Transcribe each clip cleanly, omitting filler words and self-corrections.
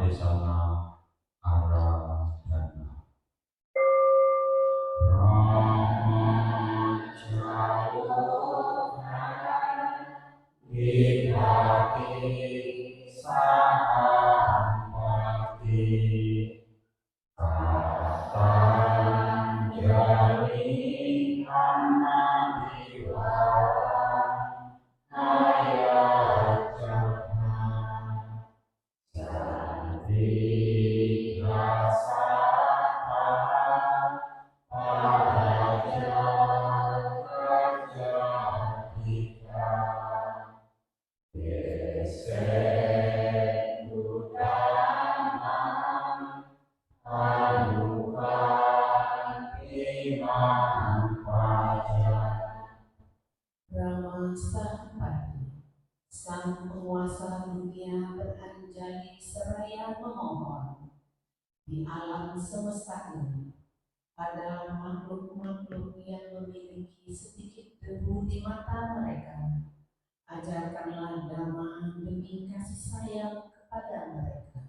Sambuddhasana Aradhana Vibhati Sahampati Patanjali Amabhivara Ayatthana Santi Rasana Paraja Prajatika Yese Buddhana Anuga Imam Paja Rama Sarpati, sang penguasa dunia beranjali seraya memohon di alam semesta ini adalah makhluk-makhluk yang memiliki sedikit debu di mata mereka. Ajarkanlah dhamma demi kasih sayang kepada mereka.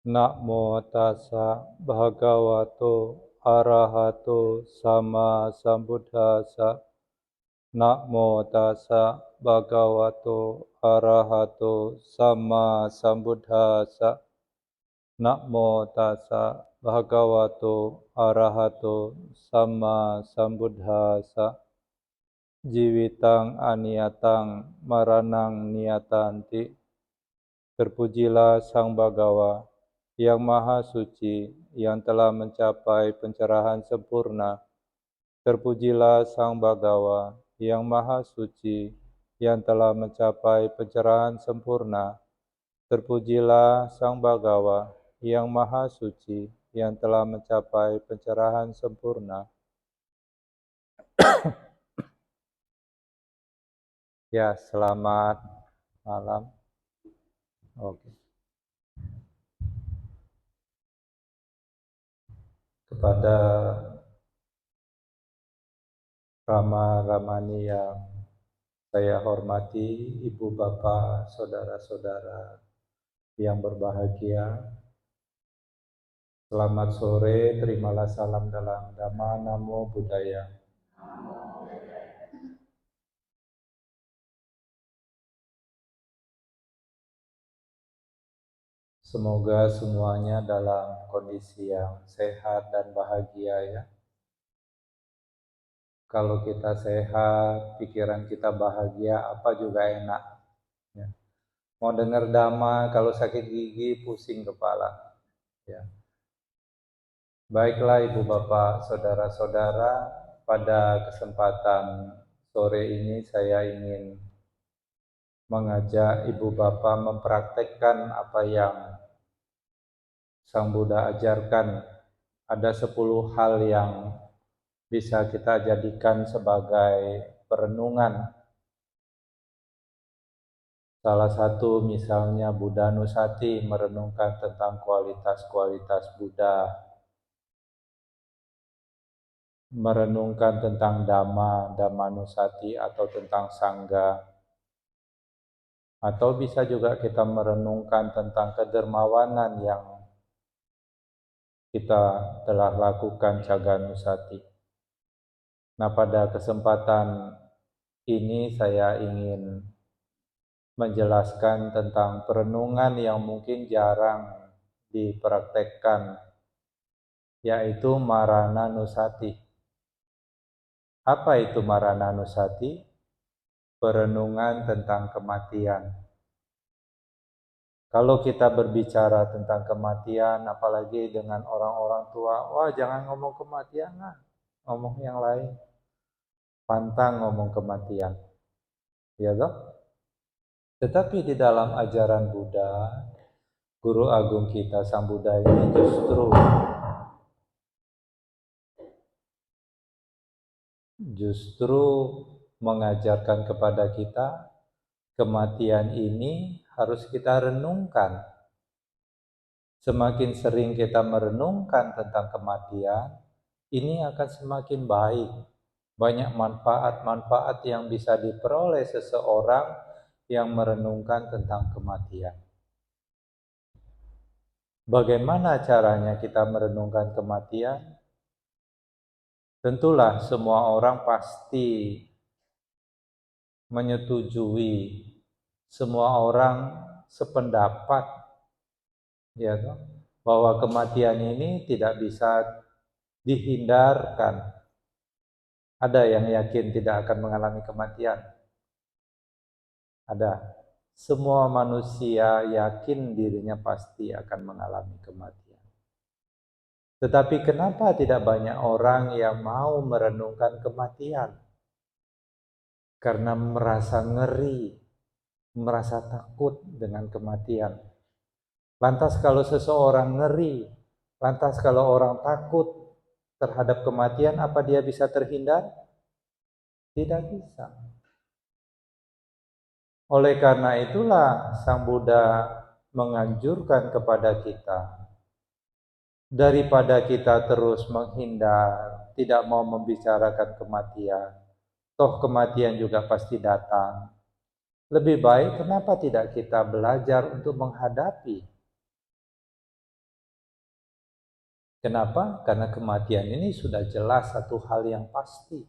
Namo tassa bhagavato arahato sama sambuddhassa. Namo tassa bhagavato arahato sama sambuddhassa. Namo tassa bhagavato arahato sama sambuddhassa. Jiwitang aniyatang maranang niyatanti. Terpujilah Sang Bhagawa yang Maha Suci, yang telah mencapai pencerahan sempurna. Terpujilah Sang Bhagawa yang Maha Suci, yang telah mencapai pencerahan sempurna. Terpujilah Sang Bhagawa yang Maha Suci, yang telah mencapai pencerahan sempurna. Ya, selamat malam. Oke. Kepada Rama-Ramani yang saya hormati, Ibu Bapak, Saudara-saudara yang berbahagia, selamat sore, terimalah salam dalam Dhamma, Namo Buddhaya. Semoga semuanya dalam kondisi yang sehat dan bahagia ya. Kalau kita sehat, pikiran kita bahagia, apa juga enak. Ya. Mau dengar dhamma, kalau sakit gigi, pusing kepala. Ya. Baiklah Ibu Bapak, Saudara-saudara, pada kesempatan sore ini saya ingin mengajak Ibu Bapak mempraktekkan apa yang Sang Buddha ajarkan. Ada 10 hal yang bisa kita jadikan sebagai perenungan. Salah satu misalnya Buddha Nusati, merenungkan tentang kualitas-kualitas Buddha. Merenungkan tentang Dhamma, Dhammanusati atau tentang Sangha. Atau bisa juga kita merenungkan tentang kedermawanan yang kita telah lakukan Caganusati. Nah, pada kesempatan ini saya ingin menjelaskan tentang perenungan yang mungkin jarang dipraktekkan, yaitu Marananusati. Apa itu Marananusati? Perenungan tentang kematian. Kalau kita berbicara tentang kematian, apalagi dengan orang-orang tua, wah jangan ngomong kematian lah, ngomong yang lain. Pantang ngomong kematian. Ya toh? Tetapi di dalam ajaran Buddha, Guru Agung kita Sang Buddha ini justru mengajarkan kepada kita kematian ini harus kita renungkan. Semakin sering kita merenungkan tentang kematian, ini akan semakin baik Banyak manfaat-manfaat yang bisa diperoleh seseorang yang merenungkan tentang kematian. Bagaimana caranya kita merenungkan kematian? Tentulah semua orang pasti menyetujui, semua orang sependapat, ya toh, bahwa kematian ini tidak bisa dihindarkan. Ada yang yakin tidak akan mengalami kematian? Ada. Semua manusia yakin dirinya pasti akan mengalami kematian. Tetapi kenapa tidak banyak orang yang mau merenungkan kematian? Karena merasa ngeri, merasa takut dengan kematian. Lantas kalau seseorang ngeri, lantas kalau orang takut terhadap kematian, apa dia bisa terhindar? Tidak bisa. Oleh karena itulah Sang Buddha menganjurkan kepada kita, daripada kita terus menghindar, tidak mau membicarakan kematian, toh kematian juga pasti datang. Lebih baik kenapa tidak kita belajar untuk menghadapi? Kenapa? Karena kematian ini sudah jelas satu hal yang pasti.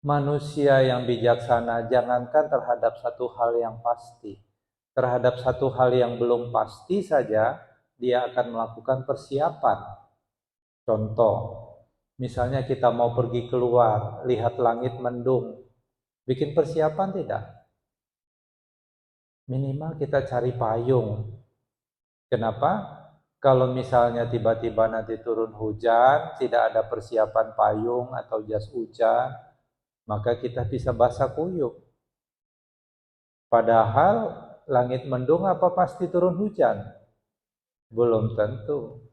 Manusia yang bijaksana jangankan terhadap satu hal yang pasti, terhadap satu hal yang belum pasti saja dia akan melakukan persiapan. Contoh, misalnya kita mau pergi keluar, lihat langit mendung, bikin persiapan tidak? Minimal kita cari payung. Kenapa? Kalau misalnya tiba-tiba nanti turun hujan, tidak ada persiapan payung atau jas hujan, maka kita bisa basah kuyup. Padahal langit mendung apa pasti turun hujan? Belum tentu.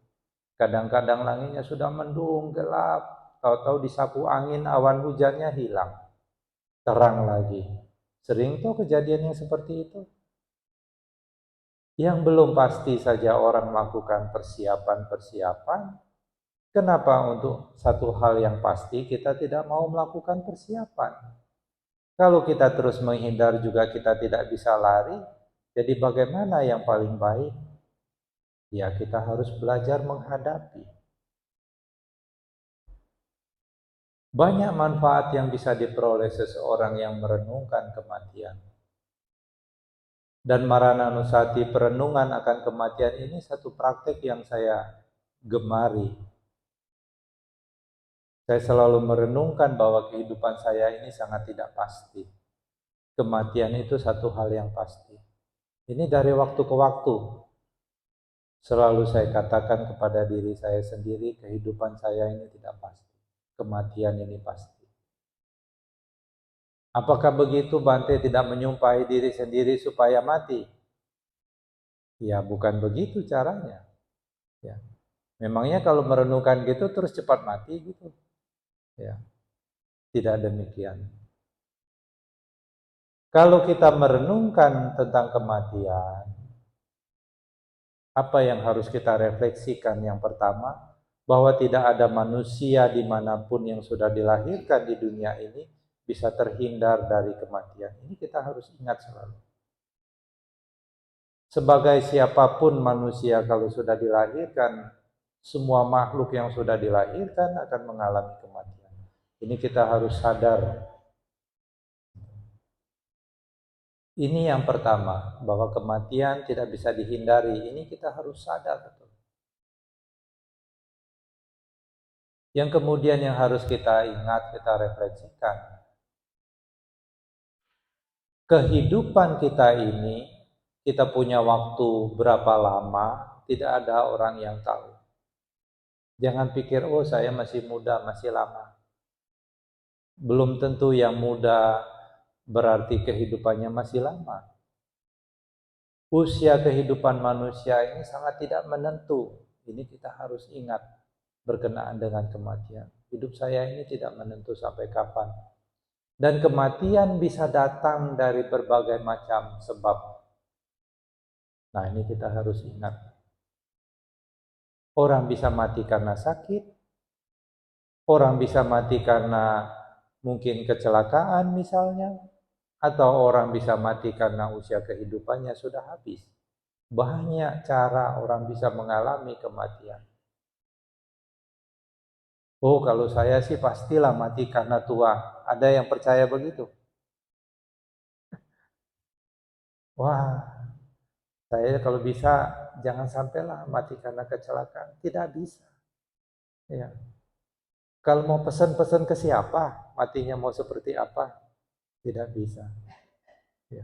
Kadang-kadang langitnya sudah mendung, gelap, tahu-tahu disapu angin, awan hujannya hilang, terang lagi. Sering tuh kejadian yang seperti itu. Yang belum pasti saja orang melakukan persiapan-persiapan. Kenapa untuk satu hal yang pasti kita tidak mau melakukan persiapan? Kalau kita terus menghindar juga kita tidak bisa lari. Jadi bagaimana yang paling baik? Ya kita harus belajar menghadapi. Banyak manfaat yang bisa diperoleh seseorang yang merenungkan kematian. Dan Marananusati, perenungan akan kematian ini satu praktek yang saya gemari. Saya selalu merenungkan bahwa kehidupan saya ini sangat tidak pasti. Kematian itu satu hal yang pasti. Ini dari waktu ke waktu. Selalu saya katakan kepada diri saya sendiri, kehidupan saya ini tidak pasti. Kematian ini pasti. Apakah begitu Bante tidak menyumpahi diri sendiri supaya mati? Ya bukan begitu caranya. Ya. Memangnya kalau merenungkan gitu terus cepat mati gitu? Ya, tidak demikian. Kalau kita merenungkan tentang kematian, apa yang harus kita refleksikan? Yang pertama, bahwa tidak ada manusia dimanapun yang sudah dilahirkan di dunia ini bisa terhindar dari kematian. Ini kita harus ingat selalu. Sebagai siapapun manusia kalau sudah dilahirkan, semua makhluk yang sudah dilahirkan akan mengalami kematian. Ini kita harus sadar. Ini yang pertama, bahwa kematian tidak bisa dihindari. Ini kita harus sadar betul. Yang kemudian yang harus kita ingat, kita refleksikan. Kehidupan kita ini, kita punya waktu berapa lama, tidak ada orang yang tahu. Jangan pikir, oh saya masih muda, masih lama. Belum tentu yang muda berarti kehidupannya masih lama. Usia kehidupan manusia ini sangat tidak menentu. Ini kita harus ingat berkenaan dengan kematian. Hidup saya ini tidak menentu sampai kapan. Dan kematian bisa datang dari berbagai macam sebab. Nah ini kita harus ingat. Orang bisa mati karena sakit. Orang bisa mati karena mungkin kecelakaan misalnya, atau orang bisa mati karena usia kehidupannya sudah habis. Banyak cara orang bisa mengalami kematian. Oh, kalau saya sih pastilah mati karena tua. Ada yang percaya begitu? Wah, saya kalau bisa jangan sampailah mati karena kecelakaan. Tidak bisa. Ya. Kalau mau pesan-pesan ke siapa? Matinya mau seperti apa? Tidak bisa. Ya.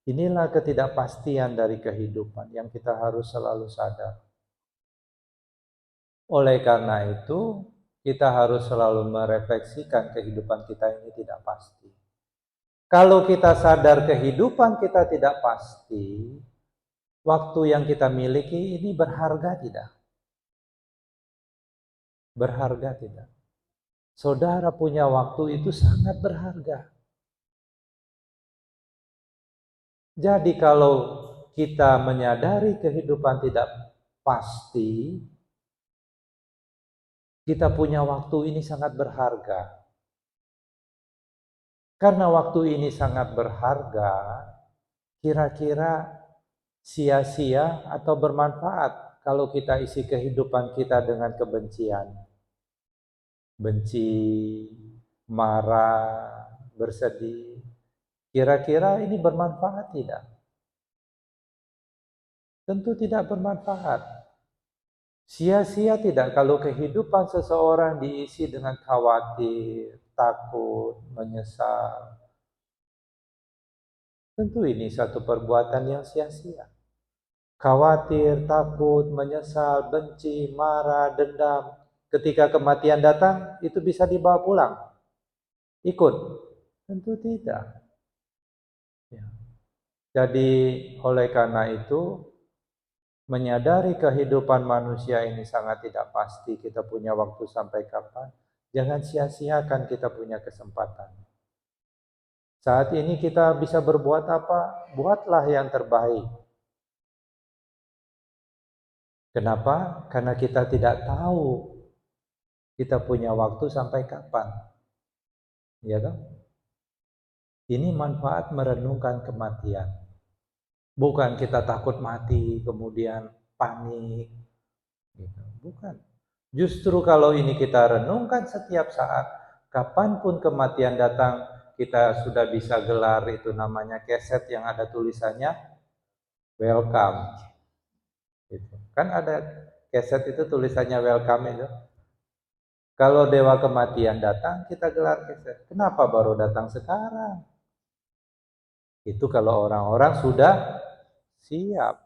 Inilah ketidakpastian dari kehidupan yang kita harus selalu sadar. Oleh karena itu, kita harus selalu merefleksikan kehidupan kita ini tidak pasti. Kalau kita sadar kehidupan kita tidak pasti, waktu yang kita miliki ini berharga tidak? Berharga tidak? Saudara punya waktu itu sangat berharga. Jadi kalau kita menyadari kehidupan tidak pasti, kita punya waktu ini sangat berharga. Karena waktu ini sangat berharga, kira-kira sia-sia atau bermanfaat kalau kita isi kehidupan kita dengan kebencian. Benci, marah, bersedih. Kira-kira ini bermanfaat tidak? Tentu tidak bermanfaat. Sia-sia tidak kalau kehidupan seseorang diisi dengan khawatir, takut, menyesal. Tentu ini satu perbuatan yang sia-sia. Khawatir, takut, menyesal, benci, marah, dendam. Ketika kematian datang, itu bisa dibawa pulang. Ikut? Tentu tidak. Ya. Jadi oleh karena itu, menyadari kehidupan manusia ini sangat tidak pasti, kita punya waktu sampai kapan, jangan sia-siakan kita punya kesempatan. Saat ini kita bisa berbuat apa? Buatlah yang terbaik. Kenapa? Karena kita tidak tahu kita punya waktu sampai kapan. Ya kan? Ini manfaat merenungkan kematian. Bukan kita takut mati, kemudian panik. Gitu. Bukan. Justru kalau ini kita renungkan setiap saat, kapanpun kematian datang, kita sudah bisa gelar itu namanya keset yang ada tulisannya welcome. Gitu. Kan ada keset itu tulisannya welcome itu. Kalau dewa kematian datang, kita gelar keset. Kenapa baru datang sekarang? Itu kalau orang-orang sudah siap.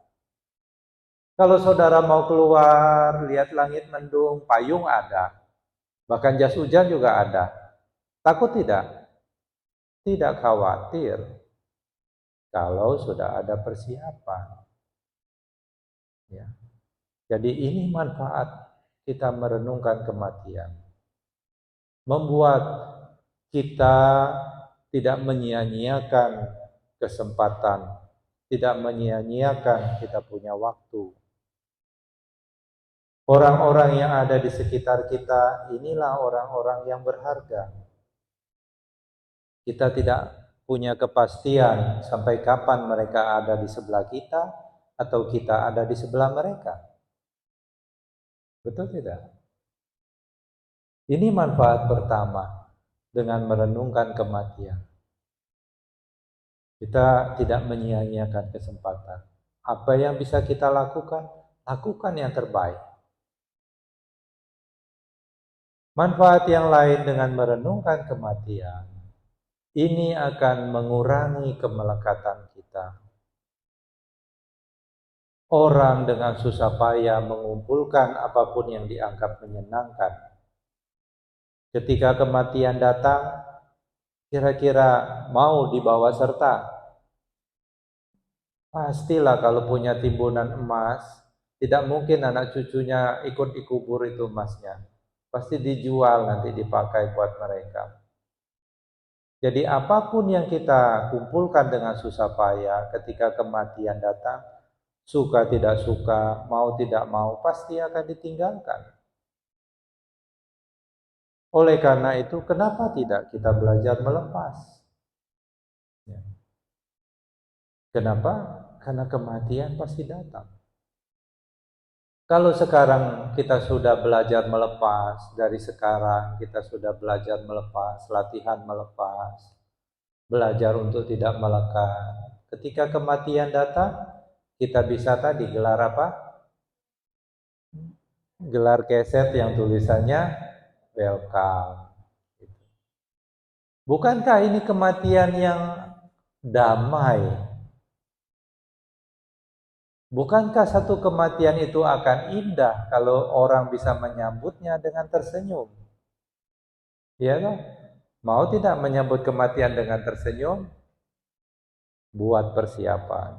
Kalau saudara mau keluar, lihat langit mendung, payung ada. Bahkan jas hujan juga ada. Takut tidak? Tidak khawatir. Kalau sudah ada persiapan. Ya. Jadi ini manfaat kita merenungkan kematian. Membuat kita tidak menyia-nyiakan kesempatan, tidak menyia-nyiakan kita punya waktu. Orang-orang yang ada di sekitar kita, inilah orang-orang yang berharga. Kita tidak punya kepastian sampai kapan mereka ada di sebelah kita, atau kita ada di sebelah mereka. Betul tidak? Ini manfaat pertama dengan merenungkan kematian. Kita tidak menyia-nyiakan kesempatan. Apa yang bisa kita lakukan? Lakukan yang terbaik. Manfaat yang lain dengan merenungkan kematian, ini akan mengurangi kemelekatan kita. Orang dengan susah payah mengumpulkan apapun yang dianggap menyenangkan. Ketika kematian datang, kira-kira mau dibawa serta? Pastilah kalau punya timbunan emas, tidak mungkin anak cucunya ikut dikubur itu emasnya. Pasti dijual nanti dipakai buat mereka. Jadi apapun yang kita kumpulkan dengan susah payah, ketika kematian datang, suka tidak suka, mau tidak mau, pasti akan ditinggalkan. Oleh karena itu, kenapa tidak kita belajar melepas? Ya. Kenapa? Karena kematian pasti datang. Kalau sekarang kita sudah belajar melepas, dari sekarang kita sudah belajar melepas, latihan melepas, belajar untuk tidak melekat. Ketika kematian datang, kita bisa tadi gelar apa? Gelar keset yang tulisannya welcome. Bukankah ini kematian yang damai? Bukankah satu kematian itu akan indah kalau orang bisa menyambutnya dengan tersenyum? Ya kan? Mau tidak menyambut kematian dengan tersenyum? Buat persiapan.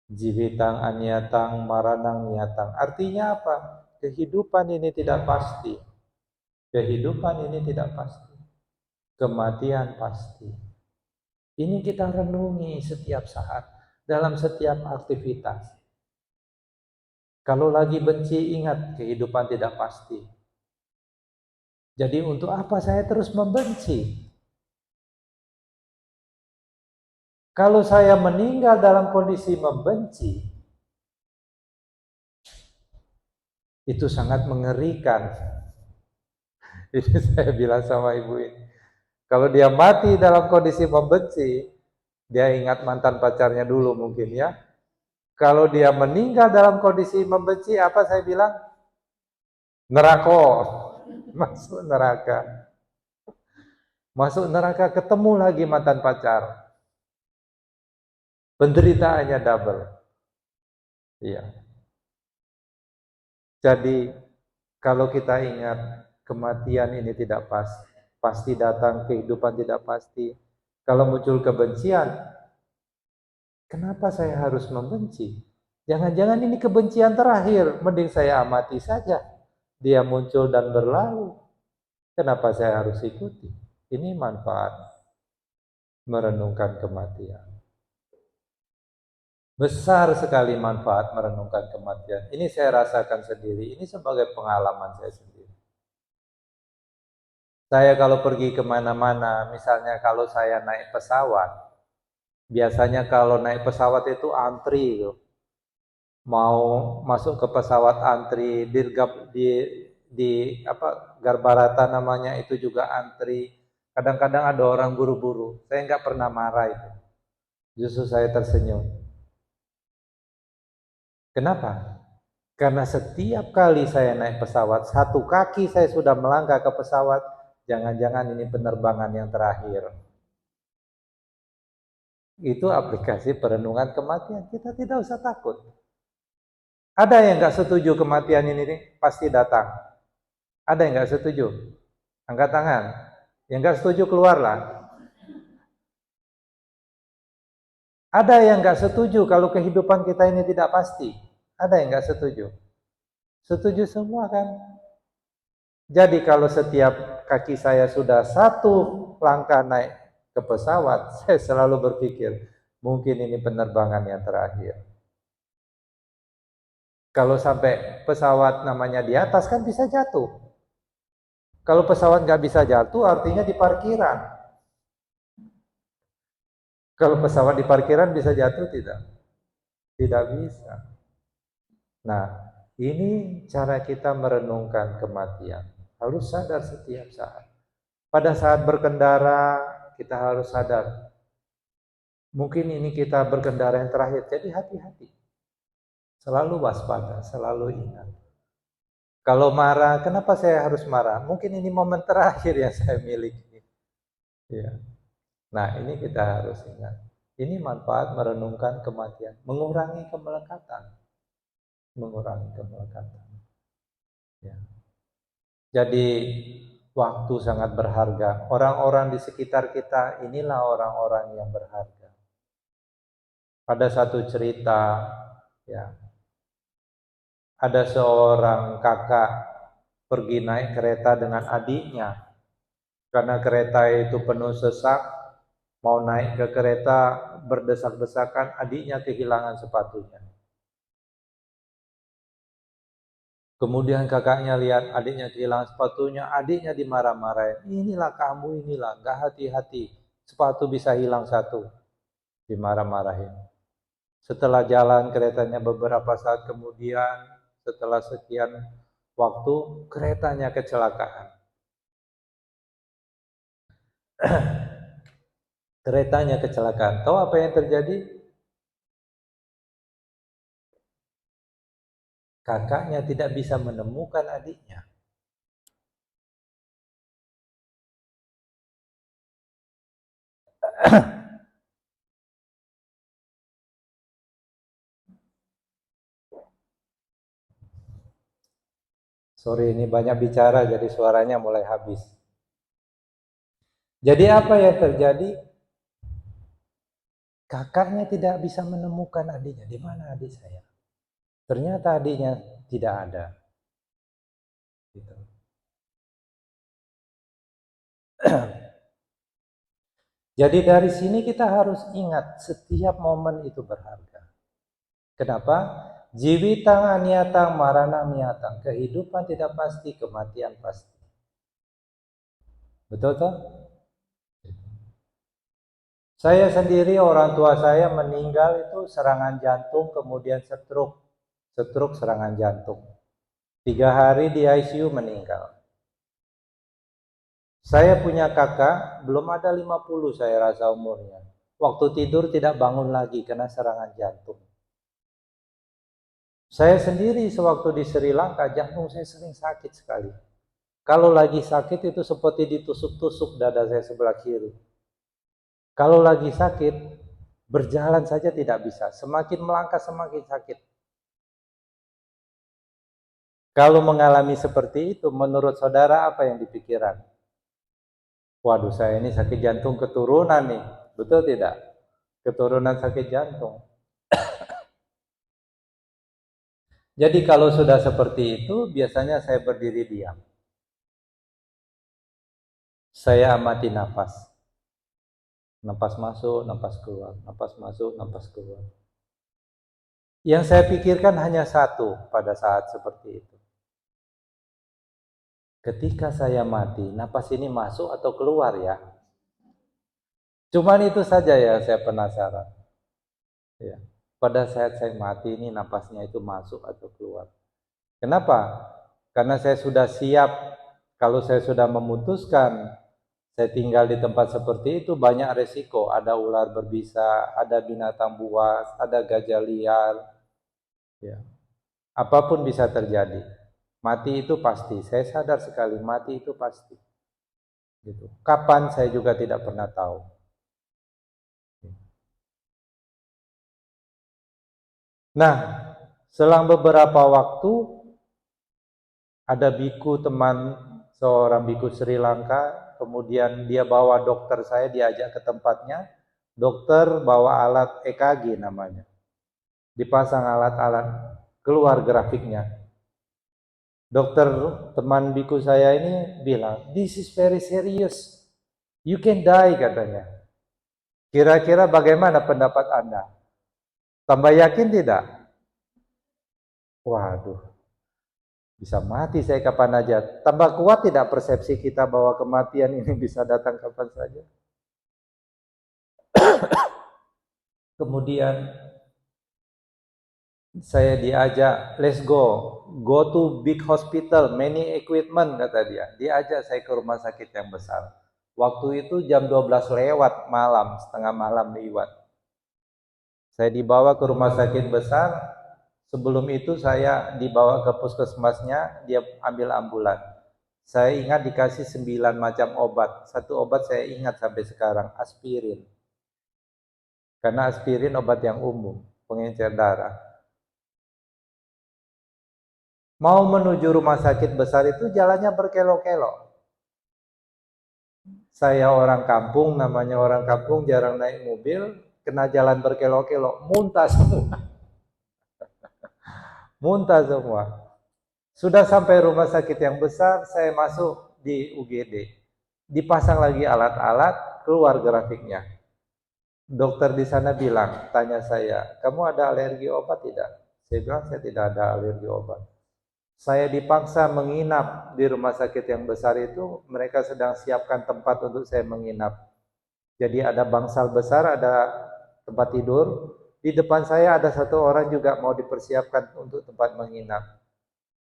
Jivitang anyatang maranang nyatang. Artinya apa? Kehidupan ini tidak pasti. Kehidupan ini tidak pasti. Kematian pasti. Ini kita renungi setiap saat, dalam setiap aktivitas. Kalau lagi benci, ingat kehidupan tidak pasti. Jadi untuk apa saya terus membenci? Kalau saya meninggal dalam kondisi membenci, itu sangat mengerikan. Ini saya bilang sama ibu ini. Kalau dia mati dalam kondisi membenci, dia ingat mantan pacarnya dulu mungkin ya. Kalau dia meninggal dalam kondisi membenci, apa saya bilang? Neraka. Masuk neraka. Masuk neraka ketemu lagi mantan pacar. Penderitaannya double. Iya. Jadi kalau kita ingat kematian ini tidak pasti datang, kehidupan tidak pasti. Kalau muncul kebencian, kenapa saya harus membenci? Jangan-jangan ini kebencian terakhir, mending saya amati saja. Dia muncul dan berlalu. Kenapa saya harus ikuti? Ini manfaat merenungkan kematian. Besar sekali manfaat merenungkan kematian. Ini saya rasakan sendiri. Ini sebagai pengalaman saya sendiri. Saya kalau pergi kemana-mana, misalnya kalau saya naik pesawat, biasanya kalau naik pesawat itu antri gitu. Mau masuk ke pesawat antri, di Garbarata namanya itu juga antri. Kadang-kadang ada orang buru-buru. Saya nggak pernah marah itu. Justru saya tersenyum. Kenapa? Karena setiap kali saya naik pesawat, satu kaki saya sudah melangkah ke pesawat, jangan-jangan ini penerbangan yang terakhir. Itu aplikasi perenungan kematian. Kita tidak usah takut. Ada yang nggak setuju kematian ini pasti datang? Ada yang nggak setuju? Angkat tangan. Yang nggak setuju keluarlah. Ada yang nggak setuju kalau kehidupan kita ini tidak pasti? Ada yang nggak setuju? Setuju semua kan? Jadi kalau setiap kaki saya sudah satu langkah naik ke pesawat, saya selalu berpikir, mungkin ini penerbangan yang terakhir. Kalau sampai pesawat namanya di atas kan bisa jatuh. Kalau pesawat nggak bisa jatuh artinya di parkiran. Kalau pesawat di parkiran bisa jatuh tidak? Tidak bisa. Nah, ini cara kita merenungkan kematian. Harus sadar setiap saat. Pada saat berkendara, kita harus sadar. Mungkin ini kita berkendara yang terakhir, jadi hati-hati. Selalu waspada, selalu ingat. Kalau marah, kenapa saya harus marah? Mungkin ini momen terakhir yang saya miliki. Ya. Nah, ini kita harus ingat. Ini manfaat merenungkan kematian, mengurangi kemelekatan. Mengurangi kemelekatan. Ya. Jadi, waktu sangat berharga. Orang-orang di sekitar kita, inilah orang-orang yang berharga. Ada satu cerita, ya, ada seorang kakak pergi naik kereta dengan adiknya. Karena kereta itu penuh sesak, mau naik ke kereta berdesak-desakan, adiknya kehilangan sepatunya. Kemudian kakaknya lihat adiknya kehilangan sepatunya, adiknya dimarah-marahin. Inilah kamu, inilah, nggak hati-hati. Sepatu bisa hilang satu. Dimarah-marahin. Setelah jalan keretanya beberapa saat kemudian, setelah sekian waktu, keretanya kecelakaan. Keretanya kecelakaan. Tahu apa yang terjadi? Kakaknya tidak bisa menemukan adiknya. Sorry, ini banyak bicara jadi suaranya mulai habis. Jadi apa yang terjadi? Kakaknya tidak bisa menemukan adiknya. Di mana adik saya? Ternyata adiknya tidak ada. Gitu. Jadi dari sini kita harus ingat setiap momen itu berharga. Kenapa? Jiwitang aniatang marana miatang. Kehidupan tidak pasti, kematian pasti. Betul toh? Saya sendiri, orang tua saya meninggal itu serangan jantung, kemudian stroke. Stroke serangan jantung. 3 hari di ICU meninggal. Saya punya kakak, belum ada 50 saya rasa umurnya. Waktu tidur tidak bangun lagi karena serangan jantung. Saya sendiri sewaktu di Sri Lanka, jantung saya sering sakit sekali. Kalau lagi sakit itu seperti ditusuk-tusuk dada saya sebelah kiri. Kalau lagi sakit, berjalan saja tidak bisa. Semakin melangkah semakin sakit. Kalau mengalami seperti itu, menurut saudara apa yang dipikiran? Waduh, saya ini sakit jantung keturunan nih. Betul tidak? Keturunan sakit jantung. Jadi kalau sudah seperti itu, biasanya saya berdiri diam. Saya amati nafas. Nafas masuk, nafas keluar, nafas masuk, nafas keluar. Yang saya pikirkan hanya satu pada saat seperti itu. Ketika saya mati, nafas ini masuk atau keluar ya? Cuman itu saja ya saya penasaran. Ya. Pada saat saya mati ini nafasnya itu masuk atau keluar. Kenapa? Karena saya sudah siap, kalau saya sudah memutuskan saya tinggal di tempat seperti itu banyak resiko, ada ular berbisa, ada binatang buas, ada gajah liar, ya. Apapun bisa terjadi. Mati itu pasti. Saya sadar sekali mati itu pasti. Gitu. Kapan saya juga tidak pernah tahu. Nah, selang beberapa waktu ada biku teman seorang biku Sri Lanka, kemudian dia bawa dokter saya, diajak ke tempatnya. Dokter bawa alat EKG namanya. Dipasang alat-alat, keluar grafiknya. Dokter teman biku saya ini bilang, "This is very serious. You can die," katanya. Kira-kira bagaimana pendapat Anda? Tambah yakin tidak? Waduh, bisa mati saya kapan aja. Tambah kuat tidak persepsi kita bahwa kematian ini bisa datang kapan saja? Kemudian saya diajak, let's go to big hospital, many equipment, kata dia. Diajak saya ke rumah sakit yang besar. Waktu itu jam 12 lewat malam, setengah malam lewat. Saya dibawa ke rumah sakit besar. Sebelum itu saya dibawa ke puskesmasnya, dia ambil ambulan. Saya ingat dikasih 9 macam obat. Satu obat saya ingat sampai sekarang, aspirin. Karena aspirin obat yang umum, pengencer darah. Mau menuju rumah sakit besar itu jalannya berkelok-kelok. Saya orang kampung, namanya orang kampung jarang naik mobil, kena jalan berkelok-kelok, muntah semua. Muntah semua. Sudah sampai rumah sakit yang besar, saya masuk di UGD. Dipasang lagi alat-alat, keluar grafiknya. Dokter di sana bilang, tanya saya, "Kamu ada alergi obat tidak?" Saya bilang, "Saya tidak ada alergi obat." Saya dipaksa menginap di rumah sakit yang besar itu, mereka sedang siapkan tempat untuk saya menginap. Jadi ada bangsal besar, ada tempat tidur. Di depan saya ada satu orang juga mau dipersiapkan untuk tempat menginap.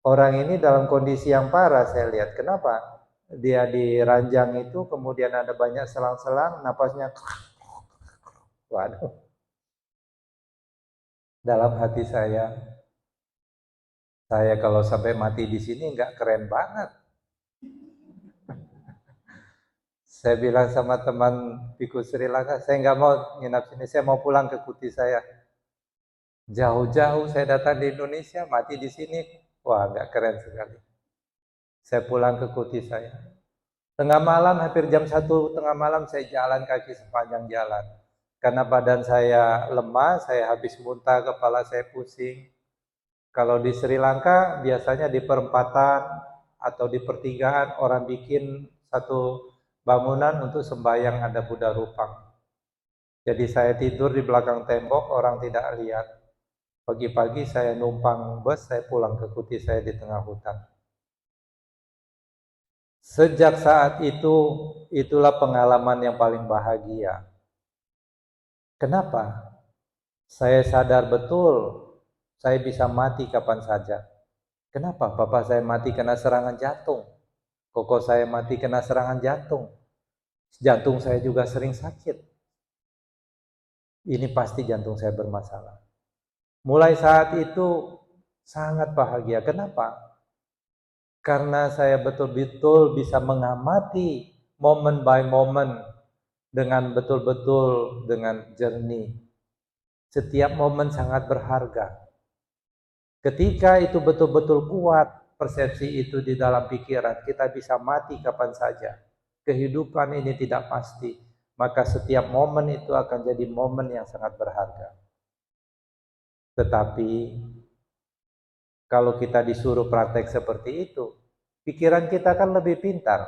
Orang ini dalam kondisi yang parah saya lihat. Kenapa? Dia di ranjang itu, kemudian ada banyak selang-selang, napasnya. Waduh. Dalam hati saya kalau sampai mati di sini nggak keren banget. Saya bilang sama teman biku Sri Lanka, saya nggak mau nginap sini, saya mau pulang ke kuti saya. Jauh-jauh saya datang di Indonesia, mati di sini, wah nggak keren sekali. Saya pulang ke kuti saya. Tengah malam, hampir jam 1 tengah malam saya jalan kaki sepanjang jalan. Karena badan saya lemah, saya habis muntah, kepala saya pusing. Kalau di Sri Lanka biasanya di perempatan atau di pertigaan orang bikin satu bangunan untuk sembahyang ada Buddha Rupang. Jadi saya tidur di belakang tembok, orang tidak lihat. Pagi-pagi saya numpang bus, saya pulang ke kuti saya di tengah hutan. Sejak saat itu, itulah pengalaman yang paling bahagia. Kenapa? Saya sadar betul saya bisa mati kapan saja. Kenapa? Bapak saya mati kena serangan jantung. Koko saya mati kena serangan jantung. Jantung saya juga sering sakit. Ini pasti jantung saya bermasalah. Mulai saat itu sangat bahagia. Kenapa? Karena saya betul-betul bisa mengamati moment by moment dengan betul-betul dengan jernih. Setiap momen sangat berharga. Ketika itu betul-betul kuat, persepsi itu di dalam pikiran, kita bisa mati kapan saja. Kehidupan ini tidak pasti, maka setiap momen itu akan jadi momen yang sangat berharga. Tetapi, kalau kita disuruh praktek seperti itu, pikiran kita kan lebih pintar.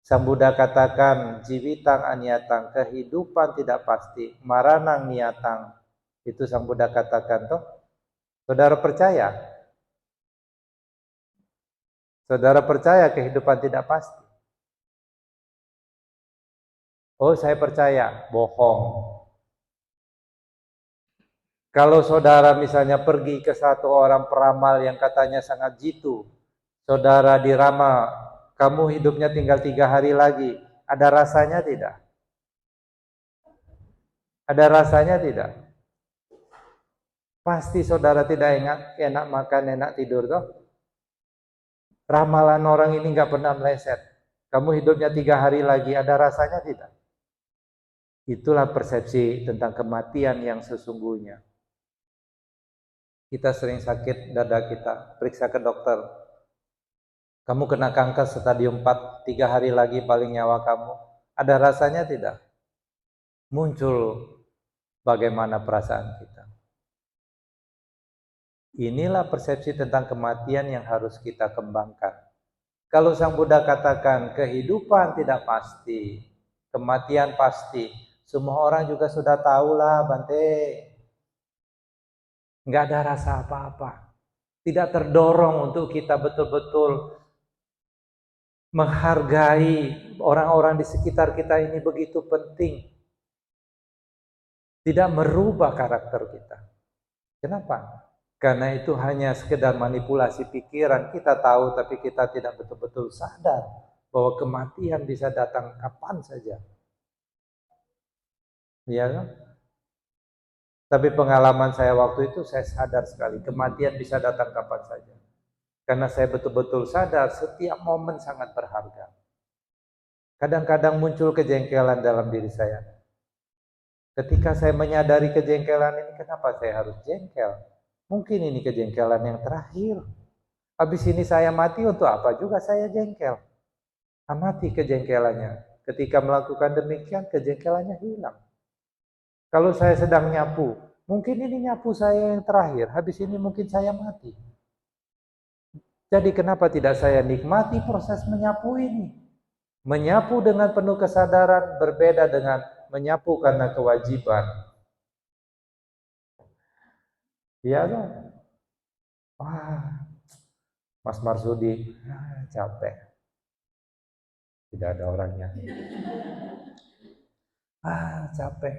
Sang Buddha katakan, jiwitang anyatang, kehidupan tidak pasti, maranang niatang. Itu Sang Buddha katakan toh. Saudara percaya? Saudara percaya kehidupan tidak pasti? Oh, saya percaya. Bohong. Kalau saudara misalnya pergi ke satu orang peramal yang katanya sangat jitu, saudara diramal, kamu hidupnya tinggal 3 hari lagi, ada rasanya tidak? Ada rasanya tidak? Pasti saudara tidak enak makan, enak tidur toh. Ramalan orang ini nggak pernah meleset. Kamu hidupnya 3 hari lagi, ada rasanya tidak? Itulah persepsi tentang kematian yang sesungguhnya. Kita sering sakit dada kita, periksa ke dokter. Kamu kena kanker stadium 4, 3 hari lagi paling nyawa kamu. Ada rasanya tidak? Muncul bagaimana perasaan kita. Inilah persepsi tentang kematian yang harus kita kembangkan. Kalau Sang Buddha katakan kehidupan tidak pasti, kematian pasti, semua orang juga sudah tahulah Bante. Nggak ada rasa apa-apa. Tidak terdorong untuk kita betul-betul menghargai orang-orang di sekitar kita ini begitu penting. Tidak merubah karakter kita. Kenapa? Karena itu hanya sekedar manipulasi pikiran. Kita tahu tapi kita tidak betul-betul sadar bahwa kematian bisa datang kapan saja. Ya kan? Tapi pengalaman saya waktu itu saya sadar sekali kematian bisa datang kapan saja. Karena saya betul-betul sadar setiap momen sangat berharga. Kadang-kadang muncul kejengkelan dalam diri saya. Ketika saya menyadari kejengkelan ini, kenapa saya harus jengkel? Mungkin ini kejengkelan yang terakhir. Habis ini saya mati, untuk apa juga saya jengkel? Amati kejengkelannya. Ketika melakukan demikian, kejengkelannya hilang. Kalau saya sedang nyapu, mungkin ini nyapu saya yang terakhir. Habis ini mungkin saya mati. Jadi kenapa tidak saya nikmati proses menyapu ini? Menyapu dengan penuh kesadaran berbeda dengan menyapu karena kewajiban. Iya kan? Wah, Mas Marsudi, capek. Tidak ada orangnya. Capek.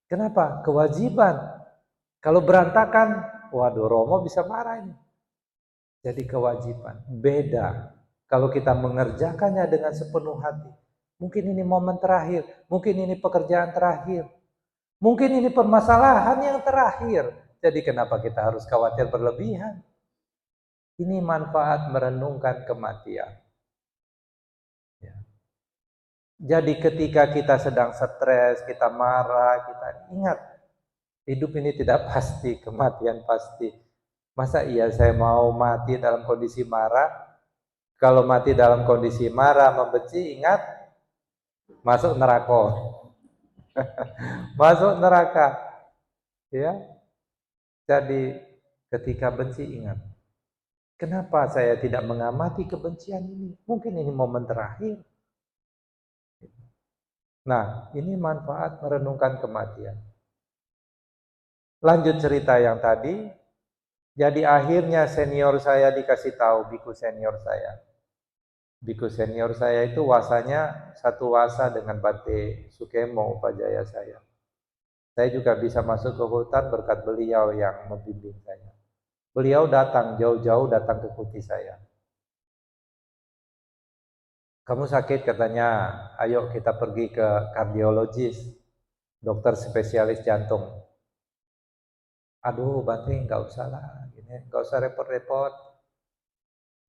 Kenapa? Kewajiban. Kalau berantakan, waduh, Romo bisa marah ini. Jadi kewajiban. Beda. Kalau kita mengerjakannya dengan sepenuh hati. Mungkin ini momen terakhir. Mungkin ini pekerjaan terakhir. Mungkin ini permasalahan yang terakhir. Jadi kenapa kita harus khawatir berlebihan? Ini manfaat merenungkan kematian. Ya. Jadi ketika kita sedang stres, kita marah, kita ingat, hidup ini tidak pasti, kematian pasti. Masa iya saya mau mati dalam kondisi marah? Kalau mati dalam kondisi marah, membenci, ingat, masuk neraka. Masuk neraka. Ya. Jadi ketika benci, ingat, kenapa saya tidak mengamati kebencian ini? Mungkin ini momen terakhir. Nah, ini manfaat merenungkan kematian. Lanjut cerita yang tadi. Jadi akhirnya senior saya dikasih tahu, biku senior saya. Biku senior saya itu wasanya satu wasa dengan Bante Sukemo Upajaya saya. Saya juga bisa masuk ke hutan berkat beliau yang membimbing saya. Beliau datang jauh-jauh datang ke kuti saya. Kamu sakit katanya, ayo kita pergi ke kardiologis, dokter spesialis jantung. Aduh Bante nggak usah lah, nggak usah repot-repot.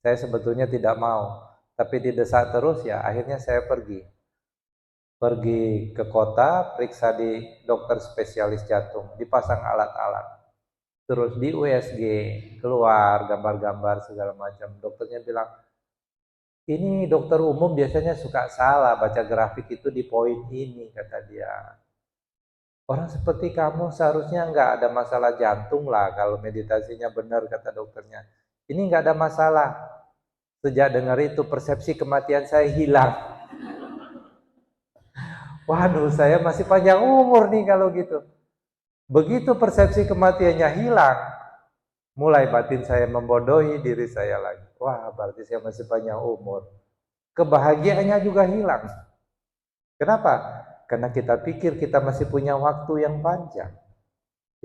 Saya sebetulnya tidak mau, tapi didesak terus ya akhirnya saya pergi. Pergi ke kota, periksa di dokter spesialis jantung, dipasang alat-alat. Terus di USG, keluar gambar-gambar segala macam. Dokternya bilang, ini dokter umum biasanya suka salah baca grafik itu di poin ini, kata dia. Orang seperti kamu seharusnya nggak ada masalah jantung lah kalau meditasinya benar, kata dokternya. Ini nggak ada masalah. Sejak dengar itu persepsi kematian saya hilang. Waduh, saya masih panjang umur nih kalau gitu. Begitu persepsi kematiannya hilang, mulai batin saya membodohi diri saya lagi. Wah, berarti saya masih panjang umur. Kebahagiaannya juga hilang. Kenapa? Karena kita pikir kita masih punya waktu yang panjang.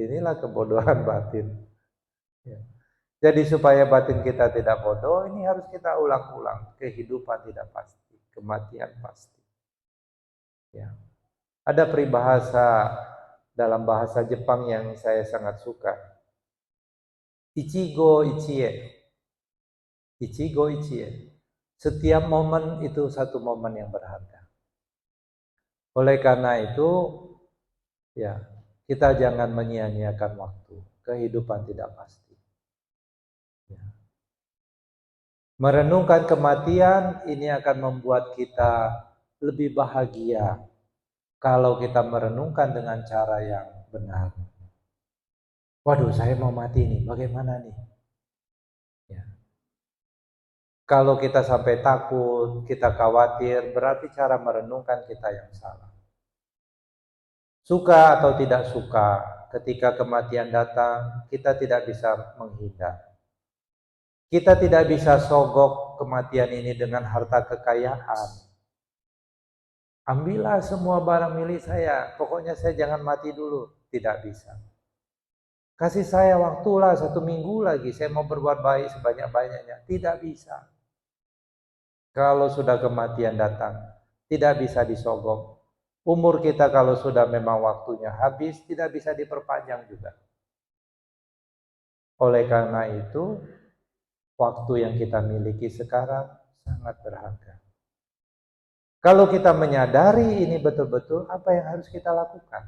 Inilah kebodohan batin. Ya. Jadi supaya batin kita tidak bodoh, ini harus kita ulang-ulang. Kehidupan tidak pasti, kematian pasti. Ya. Ada peribahasa dalam bahasa Jepang yang saya sangat suka. Ichigo ichie. Ichigo ichie. Setiap momen itu satu momen yang berharga. Oleh karena itu, ya, kita jangan menyia-nyiakan waktu. Kehidupan tidak pasti. Ya. Merenungkan kematian ini akan membuat kita lebih bahagia kalau kita merenungkan dengan cara yang benar. Waduh, saya mau mati nih, bagaimana nih? Ya. Kalau kita sampai takut, kita khawatir, berarti cara merenungkan kita yang salah. Suka atau tidak suka, ketika kematian datang, kita tidak bisa menghindar. Kita tidak bisa sogok kematian ini dengan harta kekayaan. Ambillah semua barang milik saya, pokoknya saya jangan mati dulu. Tidak bisa. Kasih saya waktulah 1 minggu lagi, saya mau berbuat baik sebanyak-banyaknya. Tidak bisa. Kalau sudah kematian datang, tidak bisa disogok. Umur kita kalau sudah memang waktunya habis, tidak bisa diperpanjang juga. Oleh karena itu, waktu yang kita miliki sekarang sangat berharga. Kalau kita menyadari ini betul-betul, apa yang harus kita lakukan?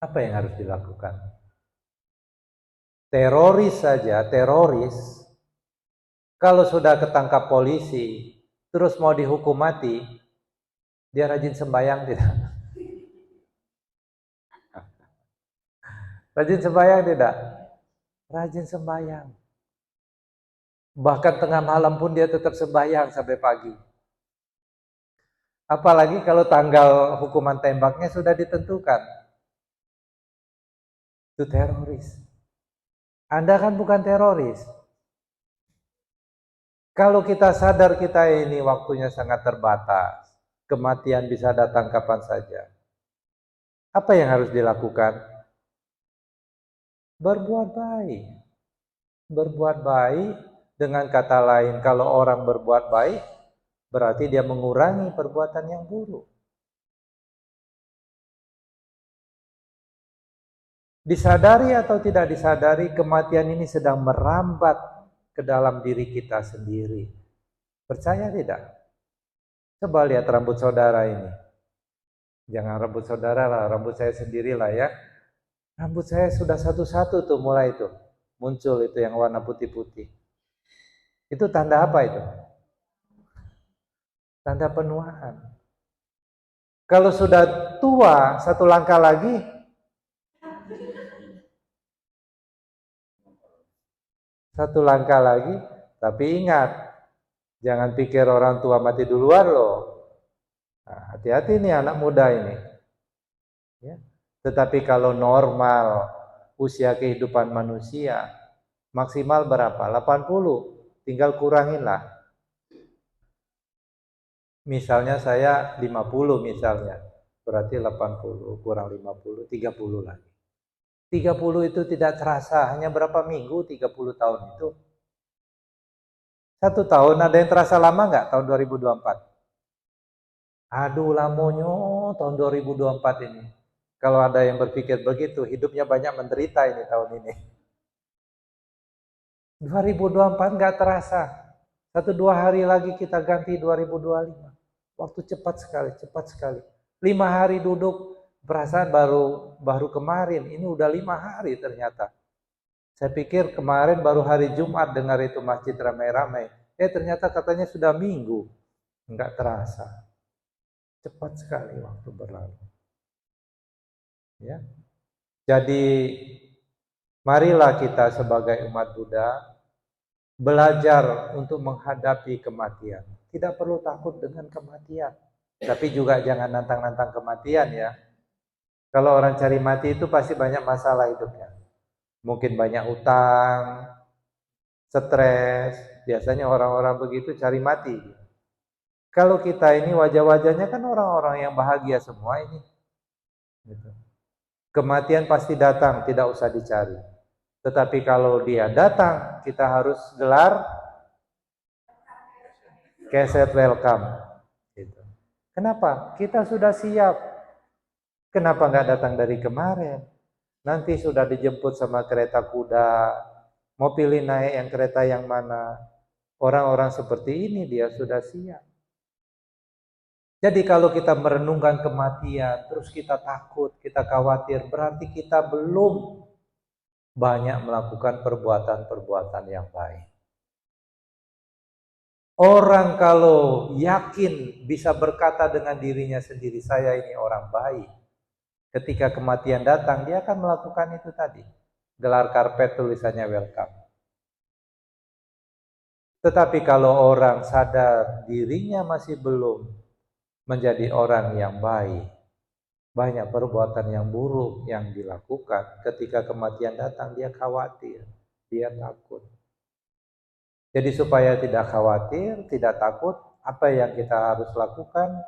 Apa yang harus dilakukan? Teroris saja, kalau sudah ketangkap polisi, terus mau dihukum mati, dia rajin sembahyang tidak? Rajin sembahyang tidak? Rajin sembahyang. Bahkan tengah malam pun dia tetap sembahyang sampai pagi. Apalagi kalau tanggal hukuman tembaknya sudah ditentukan. Itu teroris. Anda kan bukan teroris. Kalau kita sadar kita ini waktunya sangat terbatas, kematian bisa datang kapan saja. Apa yang harus dilakukan? Berbuat baik. Berbuat baik, dengan kata lain, kalau orang berbuat baik, berarti dia mengurangi perbuatan yang buruk. Disadari atau tidak disadari, kematian ini sedang merambat ke dalam diri kita sendiri. Percaya tidak? Coba lihat rambut saudara ini. Jangan rambut saudara lah, rambut saya sendirilah ya. Rambut saya sudah satu-satu tuh mulai tuh. Muncul itu yang warna putih-putih. Itu tanda apa itu? Tanda penuaan. Kalau sudah tua, satu langkah lagi, tapi ingat, jangan pikir orang tua mati duluan loh. Nah, hati-hati nih anak muda ini. Ya. Tetapi kalau normal usia kehidupan manusia maksimal berapa? 80. Tinggal kuranginlah. Misalnya saya 50 misalnya. Berarti 80 kurang 50, 30 lagi. 30 itu tidak terasa, hanya berapa minggu 30 tahun itu. 1 tahun ada yang terasa lama nggak tahun 2024? Aduh lamonyo tahun 2024 ini. Kalau ada yang berpikir begitu, hidupnya banyak menderita ini tahun ini. 2024 nggak terasa. 1-2 hari lagi kita ganti 2025. Waktu cepat sekali. 5 hari duduk, perasaan baru kemarin. Ini udah 5 hari ternyata. Saya pikir kemarin baru hari Jumat dengar itu masjid ramai-ramai. Ternyata katanya sudah minggu. Enggak terasa. Cepat sekali waktu berlalu. Ya. Jadi marilah kita sebagai umat Buddha belajar untuk menghadapi kematian. Tidak perlu takut dengan kematian. Tapi juga jangan nantang-nantang kematian ya. Kalau orang cari mati itu pasti banyak masalah hidupnya. Mungkin banyak utang, stres. Biasanya orang-orang begitu cari mati. Kalau kita ini wajah-wajahnya kan orang-orang yang bahagia semua ini. Gitu. Kematian pasti datang, tidak usah dicari. Tetapi kalau dia datang, kita harus gelar keset welcome. Gitu. Kenapa? Kita sudah siap. Kenapa nggak datang dari kemarin? Nanti sudah dijemput sama kereta kuda. Mau pilih naik yang kereta yang mana? Orang-orang seperti ini dia sudah siap. Jadi kalau kita merenungkan kematian, terus kita takut, kita khawatir, berarti kita belum banyak melakukan perbuatan-perbuatan yang baik. Orang kalau yakin bisa berkata dengan dirinya sendiri, saya ini orang baik. Ketika kematian datang, dia akan melakukan itu tadi. Gelar karpet tulisannya welcome. Tetapi kalau orang sadar dirinya masih belum menjadi orang yang baik, banyak perbuatan yang buruk yang dilakukan, ketika kematian datang dia khawatir, dia takut. Jadi supaya tidak khawatir, tidak takut, apa yang kita harus lakukan?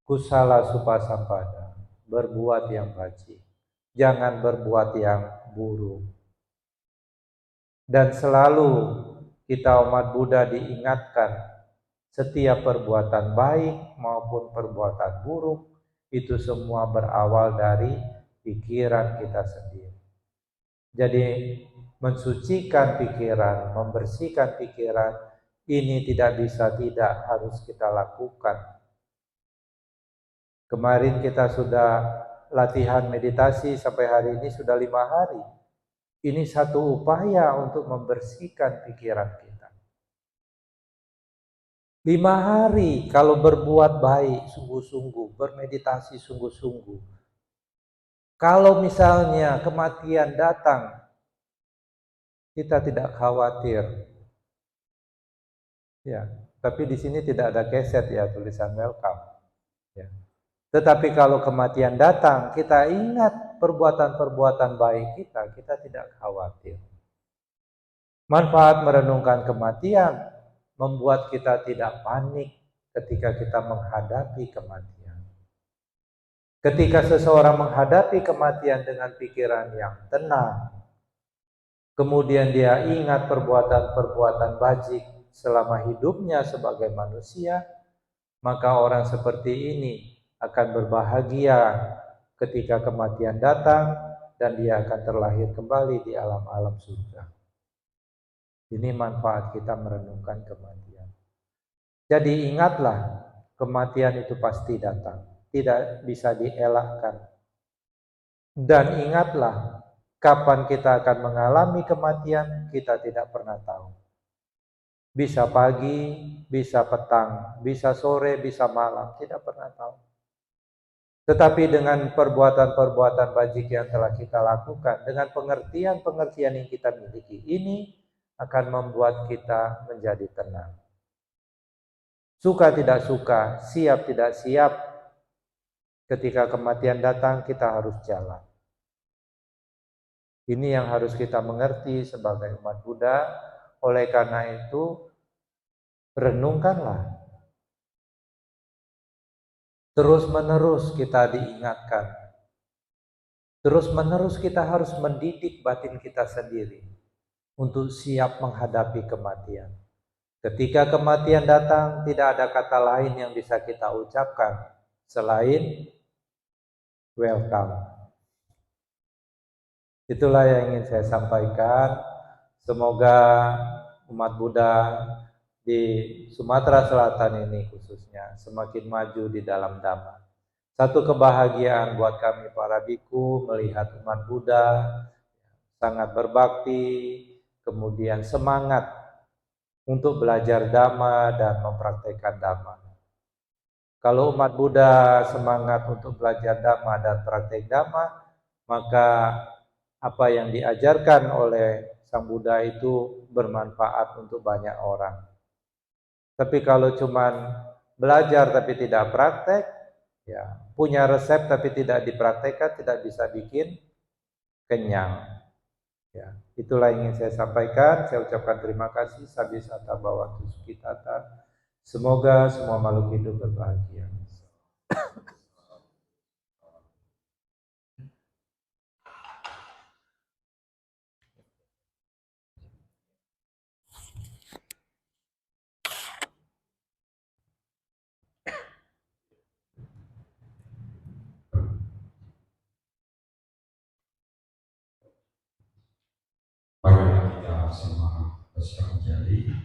Kusala supasampada, berbuat yang baik. Jangan berbuat yang buruk. Dan selalu kita umat Buddha diingatkan, setiap perbuatan baik maupun perbuatan buruk, itu semua berawal dari pikiran kita sendiri. Jadi mensucikan pikiran, membersihkan pikiran, ini tidak bisa tidak harus kita lakukan. Kemarin kita sudah latihan meditasi sampai hari ini sudah 5 hari. Ini satu upaya untuk membersihkan pikiran kita. 5 hari kalau berbuat baik sungguh-sungguh, bermeditasi sungguh-sungguh. Kalau misalnya kematian datang, kita tidak khawatir. Ya, tapi di sini tidak ada keset ya tulisan welcome. Ya. Tetapi kalau kematian datang, kita ingat perbuatan-perbuatan baik kita tidak khawatir. Manfaat merenungkan kematian membuat kita tidak panik ketika kita menghadapi kematian. Ketika seseorang menghadapi kematian dengan pikiran yang tenang, kemudian dia ingat perbuatan-perbuatan bajik selama hidupnya sebagai manusia, maka orang seperti ini akan berbahagia ketika kematian datang dan dia akan terlahir kembali di alam-alam surga. Ini manfaat kita merenungkan kematian. Jadi ingatlah, kematian itu pasti datang, tidak bisa dielakkan. Dan ingatlah, kapan kita akan mengalami kematian, kita tidak pernah tahu. Bisa pagi, bisa petang, bisa sore, bisa malam, tidak pernah tahu. Tetapi dengan perbuatan-perbuatan bajik yang telah kita lakukan, dengan pengertian-pengertian yang kita miliki ini, akan membuat kita menjadi tenang. Suka tidak suka, siap tidak siap, ketika kematian datang kita harus jalan. Ini yang harus kita mengerti sebagai umat Buddha. Oleh karena itu, renungkanlah. Terus-menerus kita diingatkan. Terus-menerus kita harus mendidik batin kita sendiri untuk siap menghadapi kematian. Ketika kematian datang, tidak ada kata lain yang bisa kita ucapkan selain welcome. Itulah yang ingin saya sampaikan. Semoga umat Buddha di Sumatera Selatan ini khususnya semakin maju di dalam Dhamma. Satu kebahagiaan buat kami para biku melihat umat Buddha sangat berbakti, kemudian semangat untuk belajar Dhamma dan mempraktekkan Dhamma. Kalau umat Buddha semangat untuk belajar Dhamma dan praktek Dhamma, maka apa yang diajarkan oleh Sang Buddha itu bermanfaat untuk banyak orang. Tapi kalau cuman belajar tapi tidak praktek, ya punya resep tapi tidak dipraktekkan, tidak bisa bikin kenyang. Ya, itulah yang ingin saya sampaikan. Saya ucapkan terima kasih. Sabisata bhawatu sukhitata. Semoga semua makhluk hidup berbahagia. Marilah kita semua berserah menjadi